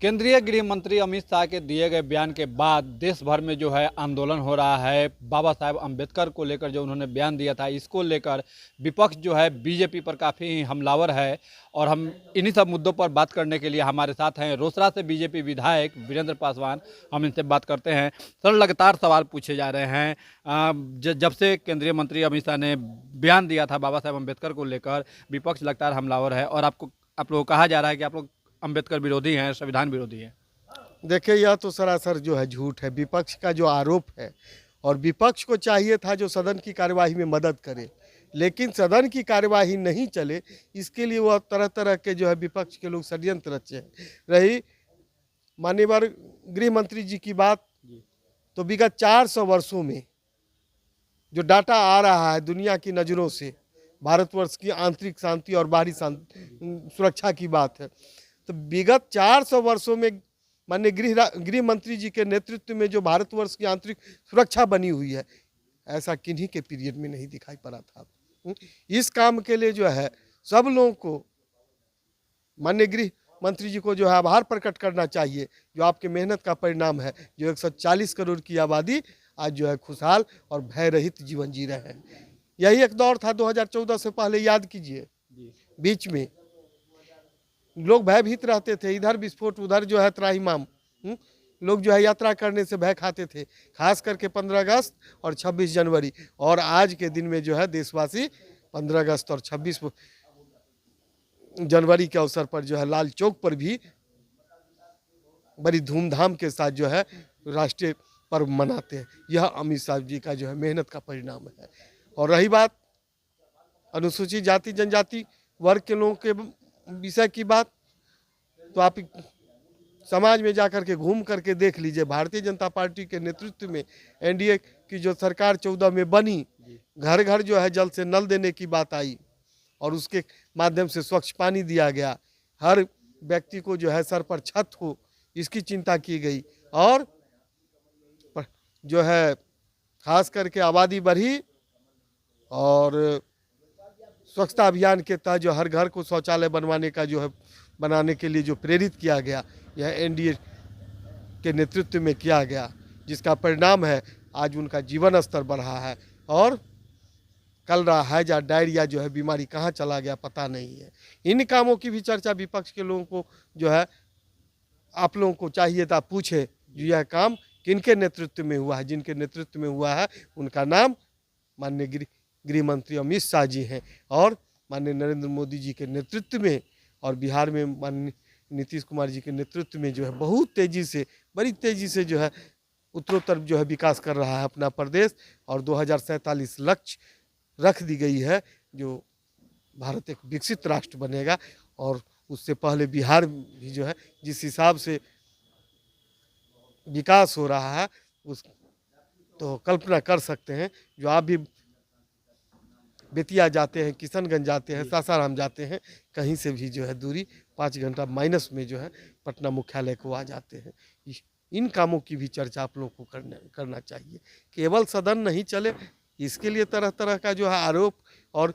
केंद्रीय गृह मंत्री अमित शाह के दिए गए बयान के बाद देश भर में जो है आंदोलन हो रहा है। बाबा साहेब अम्बेडकर को लेकर जो उन्होंने बयान दिया था, इसको लेकर विपक्ष जो है बीजेपी पर काफ़ी हमलावर है। और हम इन्हीं सब मुद्दों पर बात करने के लिए हमारे साथ हैं रोसड़ा से बीजेपी विधायक वीरेंद्र पासवान। हम इनसे बात करते हैं। सर, लगातार सवाल पूछे जा रहे हैं। जब से केंद्रीय मंत्री अमित शाह ने बयान दिया था बाबा साहेब अम्बेडकर को लेकर, विपक्ष लगातार हमलावर है और आप लोग कहा जा रहा है कि आप लोग अम्बेडकर विरोधी हैं, संविधान विरोधी हैं। देखिए, यह तो सरासर जो है झूठ है, विपक्ष का जो आरोप है। और विपक्ष को चाहिए था जो सदन की कार्यवाही में मदद करे, लेकिन सदन की कार्यवाही नहीं चले, इसके लिए वह तरह तरह के जो है विपक्ष के लोग षड्यंत्र रचे हैं। रही माननीय गृह मंत्री जी की बात, तो विगत 400 वर्षों में जो डाटा आ रहा है दुनिया की नज़रों से, भारतवर्ष की आंतरिक शांति और बाहरी सुरक्षा की बात है, तो विगत 400 वर्षों में माननीय गृह मंत्री जी के नेतृत्व में जो भारतवर्ष की आंतरिक सुरक्षा बनी हुई है, ऐसा किन्हीं के पीरियड में नहीं दिखाई पड़ा था। इस काम के लिए जो है सब लोगों को, माननीय गृह मंत्री जी को जो है आभार प्रकट करना चाहिए, जो आपके मेहनत का परिणाम है। जो 140 करोड़ की आबादी आज जो है खुशहाल और भय रहित जीवन जी रहे हैं। यही एक दौर था 2014 से पहले, याद कीजिए। बीच में लोग भयभीत रहते थे, इधर विस्फोट उधर जो है त्राहिमाम। लोग जो है यात्रा करने से भय खाते थे, खास करके 15 अगस्त और 26 जनवरी। और आज के दिन में जो है देशवासी 15 अगस्त और 26 जनवरी के अवसर पर जो है लाल चौक पर भी बड़ी धूमधाम के साथ जो है राष्ट्रीय पर्व मनाते हैं। यह अमित शाह जी का जो है मेहनत का परिणाम है। और रही बात अनुसूचित जाति जनजाति वर्ग के लोगों के विषय की बात, तो आप समाज में जाकर के घूम करके देख लीजिए। भारतीय जनता पार्टी के नेतृत्व में एनडीए की जो सरकार 14 में बनी, घर घर जो है जल से नल देने की बात आई और उसके माध्यम से स्वच्छ पानी दिया गया। हर व्यक्ति को जो है सर पर छत हो, इसकी चिंता की गई। और जो है खास करके आबादी बढ़ी और स्वच्छता अभियान के तहत जो हर घर को शौचालय बनवाने का जो है बनाने के लिए जो प्रेरित किया गया, यह एनडीए के नेतृत्व में किया गया, जिसका परिणाम है आज उनका जीवन स्तर बढ़ा है। और कल रहा है या डायरिया जो है बीमारी कहाँ चला गया पता नहीं है। इन कामों की भी चर्चा विपक्ष के लोगों को जो है आप लोगों को चाहिए था पूछे, जो यह काम किनके नेतृत्व में हुआ है। जिनके नेतृत्व में हुआ है उनका नाम माननीय गृह मंत्री अमित शाह जी हैं। और माननीय नरेंद्र मोदी जी के नेतृत्व में और बिहार में माननीय नीतीश कुमार जी के नेतृत्व में जो है बहुत तेज़ी से, बड़ी तेज़ी से जो है उत्तरोत्तर जो है विकास कर रहा है अपना प्रदेश। और 2047 लक्ष्य रख दी गई है, जो भारत एक विकसित राष्ट्र बनेगा। और उससे पहले बिहार भी जो है जिस हिसाब से विकास हो रहा है, उस तो कल्पना कर सकते हैं। जो आप भी बेतिया जाते हैं, किशनगंज जाते हैं, सासाराम जाते हैं, कहीं से भी जो है दूरी 5 घंटा माइनस में जो है पटना मुख्यालय को आ जाते हैं। इन कामों की भी चर्चा आप लोगों को करना चाहिए। केवल सदन नहीं चले, इसके लिए तरह तरह का जो है आरोप और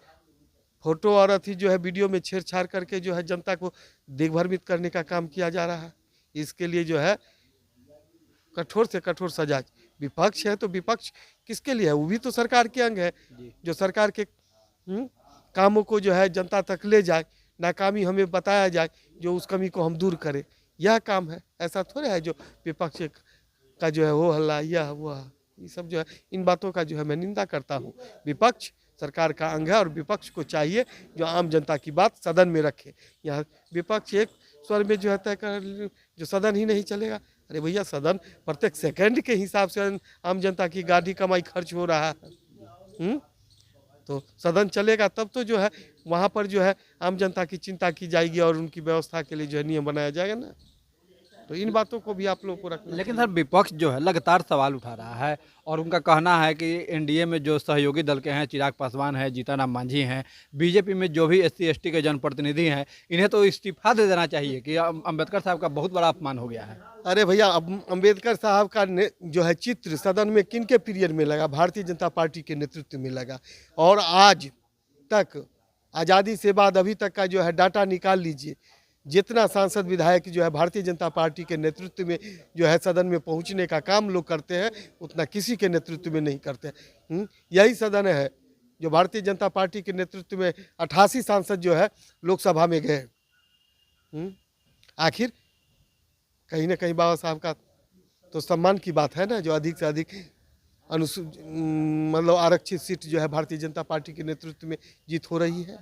फोटो और अथी जो है वीडियो में छेड़छाड़ करके जो है जनता को दिग्भ्रमित करने का काम किया जा रहा है। इसके लिए जो है कठोर से कठोर सजा। विपक्ष है तो विपक्ष किसके लिए है? वो भी तो सरकार के अंग है, जो सरकार के कामों को जो है जनता तक ले जाए, नाकामी हमें बताया जाए, जो उस कमी को हम दूर करें, यह काम है। ऐसा थोड़ा है जो विपक्ष का जो है वो हल्ला यह वो, ये सब जो है इन बातों का जो है मैं निंदा करता हूँ। विपक्ष सरकार का अंग है और विपक्ष को चाहिए जो आम जनता की बात सदन में रखे। यहाँ विपक्ष एक स्वर में जो है तय कर, जो सदन ही नहीं चलेगा। अरे भैया, सदन प्रत्येक सेकंड के हिसाब से आम जनता की गाढ़ी कमाई खर्च हो रहा है। तो सदन चलेगा तब तो जो है वहाँ पर जो है आम जनता की चिंता की जाएगी और उनकी व्यवस्था के लिए जो है नियम बनाया जाएगा ना। तो इन बातों को भी आप लोगों को रखना। लेकिन सर, विपक्ष जो है लगातार सवाल उठा रहा है और उनका कहना है कि एनडीए में जो सहयोगी दल के हैं, चिराग पासवान है, जीतन राम मांझी हैं, बीजेपी में जो भी एससी एसटी के जनप्रतिनिधि हैं, इन्हें तो इस्तीफा दे देना चाहिए कि अम्बेडकर साहब का बहुत बड़ा अपमान हो गया है। अरे भैया, अब अम्बेडकर साहब का जो है चित्र सदन में किनके पीरियड में लगा? भारतीय जनता पार्टी के नेतृत्व में लगा। और आज तक आज़ादी से बाद अभी तक का जो है डाटा निकाल लीजिए, जितना सांसद विधायक जो है भारतीय जनता पार्टी के नेतृत्व में जो है सदन में पहुंचने का काम लोग करते हैं, उतना किसी के नेतृत्व में नहीं करते। यही सदन है जो भारतीय जनता पार्टी के नेतृत्व में 88 सांसद जो है लोकसभा में गए। आखिर कहीं ना कहीं बाबा साहब का तो सम्मान की बात है ना, जो अधिक से अधिक मतलब आरक्षित सीट जो है भारतीय जनता पार्टी के नेतृत्व में जीत हो रही है।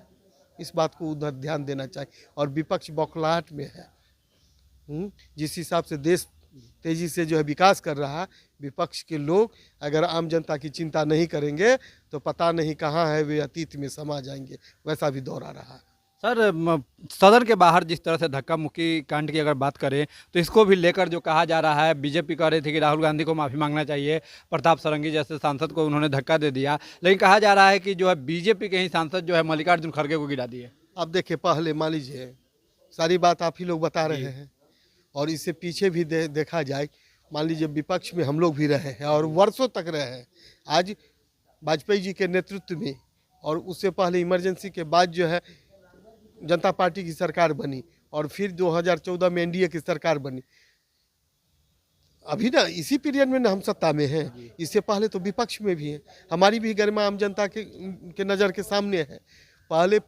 इस बात को उधर ध्यान देना चाहिए। और विपक्ष बौखलाहट में है। जिस हिसाब से देश तेजी से जो है विकास कर रहा है, विपक्ष के लोग अगर आम जनता की चिंता नहीं करेंगे तो पता नहीं कहाँ है वे अतीत में समा जाएंगे। वैसा भी दौर आ रहा है। सर सदन के बाहर जिस तरह से धक्का मुक्की कांड की अगर बात करें तो इसको भी लेकर जो कहा जा रहा है, बीजेपी कह रही थी कि राहुल गांधी को माफ़ी मांगना चाहिए, प्रताप सरंगी जैसे सांसद को उन्होंने धक्का दे दिया, लेकिन कहा जा रहा है कि जो है बीजेपी के ही सांसद जो है मल्लिकार्जुन खड़गे को गिरा दिए। अब देखिए, पहले मान लीजिए सारी बात आप ही लोग बता रहे हैं और इससे पीछे भी देखा जाए, मान लीजिए विपक्ष में हम लोग भी रहे हैं और वर्षों तक रहे हैं। आज वाजपेयी जी के नेतृत्व में और उससे पहले इमरजेंसी के बाद जो है जनता पार्टी की सरकार बनी और फिर 2014 में एनडीए की सरकार बनी। अभी ना इसी पीरियड में ना हम सत्ता में हैं, इससे पहले तो विपक्ष में भी हैं। हमारी भी गरिमा आम जनता के नज़र के सामने है। पहले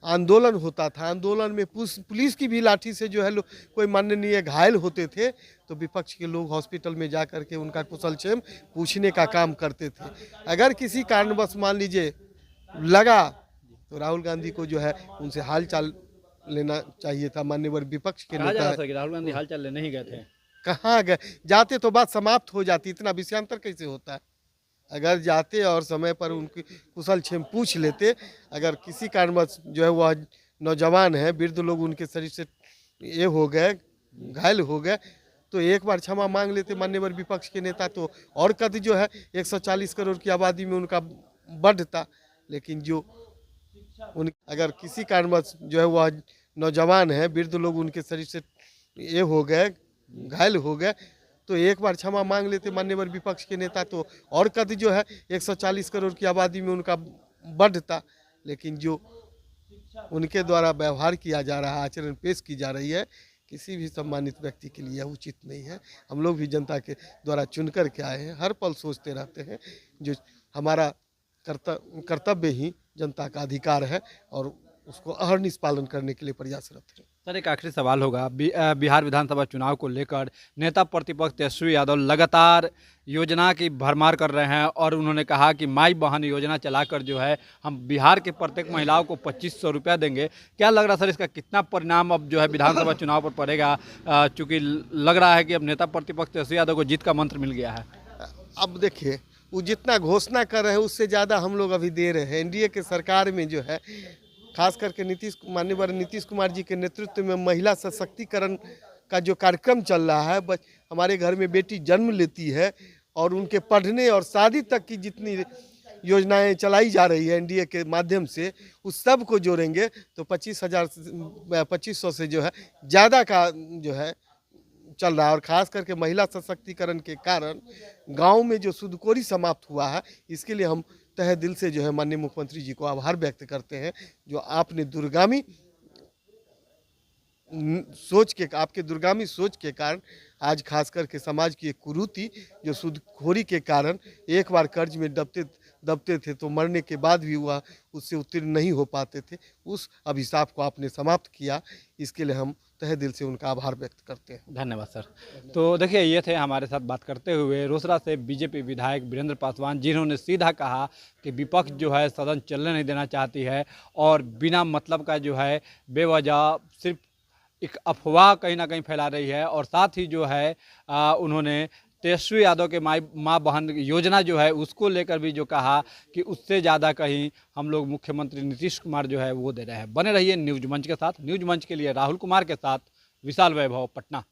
आंदोलन होता था, आंदोलन में पुलिस की भी लाठी से जो है लोग कोई माननीय घायल होते थे तो विपक्ष के लोग हॉस्पिटल में जा कर के उनका कुशलक्षेम पूछने का काम करते थे। अगर किसी कारणवश मान लीजिए लगा तो राहुल गांधी को जो है उनसे हालचाल लेना चाहिए था। मान्यवर विपक्ष के नेता राहुल गांधी हालचाल लेने नहीं गए थे। कहाँ गए? जाते तो बात समाप्त हो जाती, इतना विषयांतर कैसे होता है? अगर जाते और समय पर उनकी कुशल क्षेम पूछ लेते। अगर किसी कारणवश जो है वह नौजवान है, वृद्ध लोग उनके शरीर से ये हो गए, घायल हो गए, तो एक बार क्षमा मांग लेते मान्यवर विपक्ष के नेता, तो और कद जो है 140 करोड़ की आबादी में उनका बढ़ता। लेकिन जो अगर किसी कारणवश जो है वह नौजवान है, वृद्ध लोग उनके शरीर से ये हो गए, घायल हो गए, तो एक बार क्षमा मांग लेते मान्यवर विपक्ष के नेता, तो और कद जो है 140 करोड़ की आबादी में उनका बढ़ता। लेकिन जो उनके द्वारा व्यवहार किया जा रहा है, आचरण पेश की जा रही है, किसी भी सम्मानित व्यक्ति के लिए उचित नहीं है। हम लोग भी जनता के द्वारा चुन कर के आए हैं, हर पल सोचते रहते हैं जो हमारा कर्तव्य ही जनता का अधिकार है और उसको अहर्निश पालन करने के लिए प्रयासरत है। सर एक आखिरी सवाल होगा, बिहार विधानसभा चुनाव को लेकर नेता प्रतिपक्ष तेजस्वी यादव लगातार योजना की भरमार कर रहे हैं और उन्होंने कहा कि माई बहन योजना चलाकर जो है हम बिहार के प्रत्येक महिलाओं को 2500 रुपया देंगे। क्या लग रहा है सर, इसका कितना परिणाम अब जो है विधानसभा चुनाव पर पड़ेगा? चूँकि लग रहा है कि अब नेता प्रतिपक्ष तेजस्वी यादव को जीत का मंत्र मिल गया है। अब देखिए, वो जितना घोषणा कर रहे हैं उससे ज़्यादा हम लोग अभी दे रहे हैं। एनडीए के सरकार में जो है खास करके माननीय नीतीश कुमार जी के नेतृत्व में महिला सशक्तिकरण का जो कार्यक्रम चल रहा है, हमारे घर में बेटी जन्म लेती है और उनके पढ़ने और शादी तक की जितनी योजनाएं चलाई जा रही है एनडीए के माध्यम से, उस सब को जोड़ेंगे तो 2500 से जो है ज़्यादा का जो है चल रहा है। और ख़ास करके महिला सशक्तिकरण के कारण गांव में जो सूदखोरी समाप्त हुआ है, इसके लिए हम तहे दिल से जो है माननीय मुख्यमंत्री जी को आभार व्यक्त करते हैं। जो आपने दूरगामी आपके दूरगामी सोच के कारण आज खास करके समाज की एक कुरीति जो सूदखोरी के कारण एक बार कर्ज में दबते थे तो मरने के बाद भी वह उससे उत्तीर्ण नहीं हो पाते थे, उस अभिशाप को आपने समाप्त किया। इसके लिए हम तहे दिल से उनका आभार व्यक्त करते हैं। धन्यवाद सर। तो देखिए, ये थे हमारे साथ बात करते हुए रोसड़ा से बीजेपी विधायक वीरेंद्र पासवान, जिन्होंने सीधा कहा कि विपक्ष जो है सदन चलने नहीं देना चाहती है और बिना मतलब का जो है बेवजह सिर्फ एक अफवाह कहीं ना कहीं फैला रही है। और साथ ही जो है उन्होंने तेजस्वी यादव के माँ बहन योजना जो है उसको लेकर भी जो कहा कि उससे ज़्यादा कहीं हम लोग मुख्यमंत्री नीतीश कुमार जो है वो दे रहे हैं। बने रहिए न्यूज मंच के साथ। न्यूज मंच के लिए राहुल कुमार के साथ विशाल वैभव, पटना।